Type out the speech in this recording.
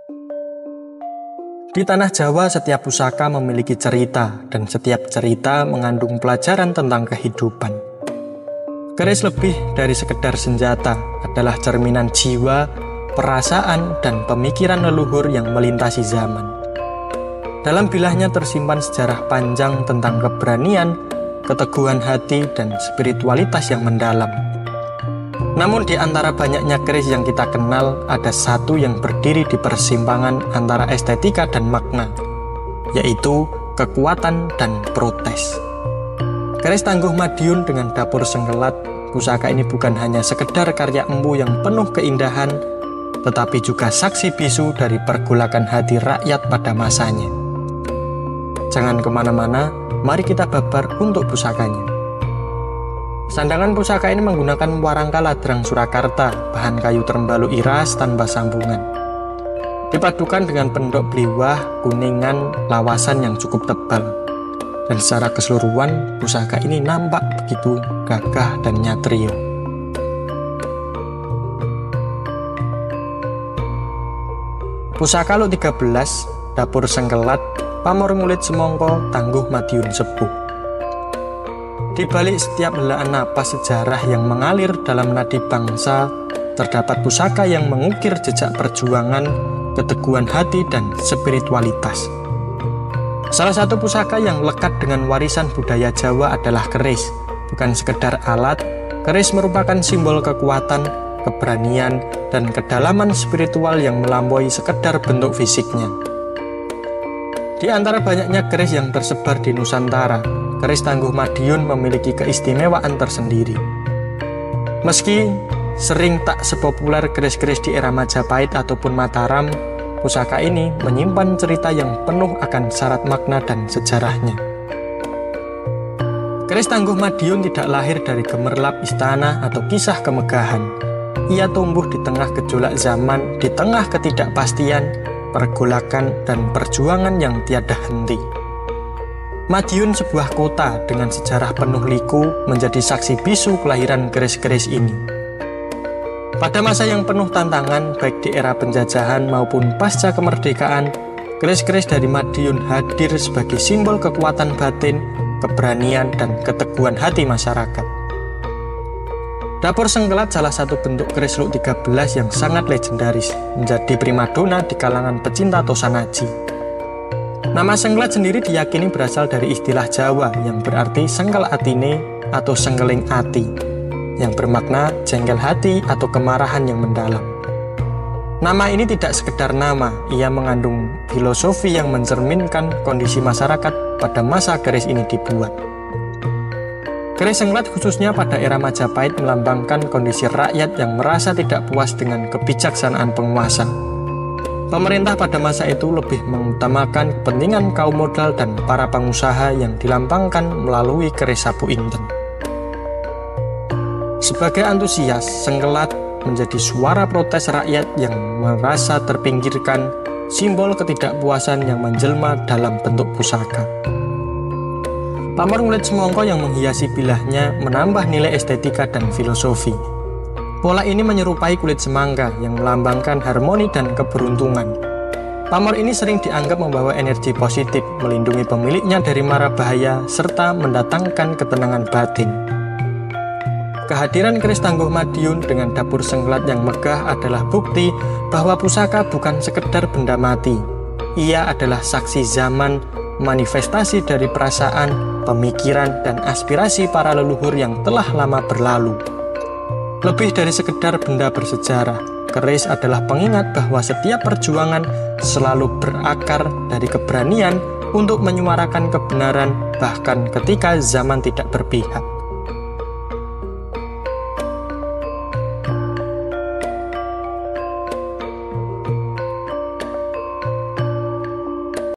Di tanah Jawa, setiap pusaka memiliki cerita, dan setiap cerita mengandung pelajaran tentang kehidupan. Keris lebih dari sekedar senjata, adalah cerminan jiwa, perasaan, dan pemikiran leluhur yang melintasi zaman. Dalam bilahnya tersimpan sejarah panjang tentang keberanian, keteguhan hati, dan spiritualitas yang mendalam. Namun di antara banyaknya keris yang kita kenal, ada satu yang berdiri di persimpangan antara estetika dan makna, yaitu kekuatan dan protes. Keris Tangguh Madiun dengan dapur sengkelat, pusaka ini bukan hanya sekedar karya empu yang penuh keindahan, tetapi juga saksi bisu dari pergolakan hati rakyat pada masanya. Jangan kemana-mana, mari kita babar untuk pusakanya. Sandangan pusaka ini menggunakan warangka ladrang Surakarta, bahan kayu terembalu iras tanpa sambungan. Dipadukan dengan pendok bliwah, kuningan, lawasan yang cukup tebal. Dan secara keseluruhan, pusaka ini nampak begitu gagah dan nyatrio. Pusaka Luk 13, dapur sengkelat, pamor ngulit semongko, Tangguh Madiun sepuh. Di balik setiap helaan napas sejarah yang mengalir dalam nadi bangsa, terdapat pusaka yang mengukir jejak perjuangan, keteguhan hati, dan spiritualitas. Salah satu pusaka yang lekat dengan warisan budaya Jawa adalah keris. Bukan sekedar alat, keris merupakan simbol kekuatan, keberanian, dan kedalaman spiritual yang melampaui sekedar bentuk fisiknya. Di antara banyaknya keris yang tersebar di Nusantara, keris Tangguh Madiun memiliki keistimewaan tersendiri. Meski sering tak sepopuler keris-keris di era Majapahit ataupun Mataram, pusaka ini menyimpan cerita yang penuh akan syarat makna dan sejarahnya. Keris Tangguh Madiun tidak lahir dari gemerlap istana atau kisah kemegahan. Ia tumbuh di tengah gejolak zaman, di tengah ketidakpastian, pergolakan, dan perjuangan yang tiada henti. Madiun, sebuah kota dengan sejarah penuh liku, menjadi saksi bisu kelahiran keris-keris ini. Pada masa yang penuh tantangan, baik di era penjajahan maupun pasca kemerdekaan, keris-keris dari Madiun hadir sebagai simbol kekuatan batin, keberanian, dan keteguhan hati masyarakat. Dapur sengkelat, salah satu bentuk keris Luk 13 yang sangat legendaris, menjadi primadona di kalangan pecinta tosanaji. Nama sengkelat sendiri diyakini berasal dari istilah Jawa yang berarti sengkel atine atau sengkeling ati, yang bermakna jengkel hati atau kemarahan yang mendalam. Nama ini tidak sekedar nama, ia mengandung filosofi yang mencerminkan kondisi masyarakat pada masa keris ini dibuat. Keris sengkelat khususnya pada era Majapahit melambangkan kondisi rakyat yang merasa tidak puas dengan kebijaksanaan penguasa. Pemerintah pada masa itu lebih mengutamakan kepentingan kaum modal dan para pengusaha yang dilambangkan melalui keris sapu inten. Sebagai antusias, sengkelat menjadi suara protes rakyat yang merasa terpinggirkan, simbol ketidakpuasan yang menjelma dalam bentuk pusaka. Pamor ngulit semongko yang menghiasi bilahnya menambah nilai estetika dan filosofi. Pola ini menyerupai kulit semangka yang melambangkan harmoni dan keberuntungan. Pamor ini sering dianggap membawa energi positif, melindungi pemiliknya dari mara bahaya, serta mendatangkan ketenangan batin. Kehadiran keris Tangguh Madiun dengan dapur sengkelat yang megah adalah bukti bahwa pusaka bukan sekedar benda mati. Ia adalah saksi zaman, manifestasi dari perasaan, pemikiran, dan aspirasi para leluhur yang telah lama berlalu. Lebih dari sekedar benda bersejarah, keris adalah pengingat bahwa setiap perjuangan selalu berakar dari keberanian untuk menyuarakan kebenaran, bahkan ketika zaman tidak berpihak.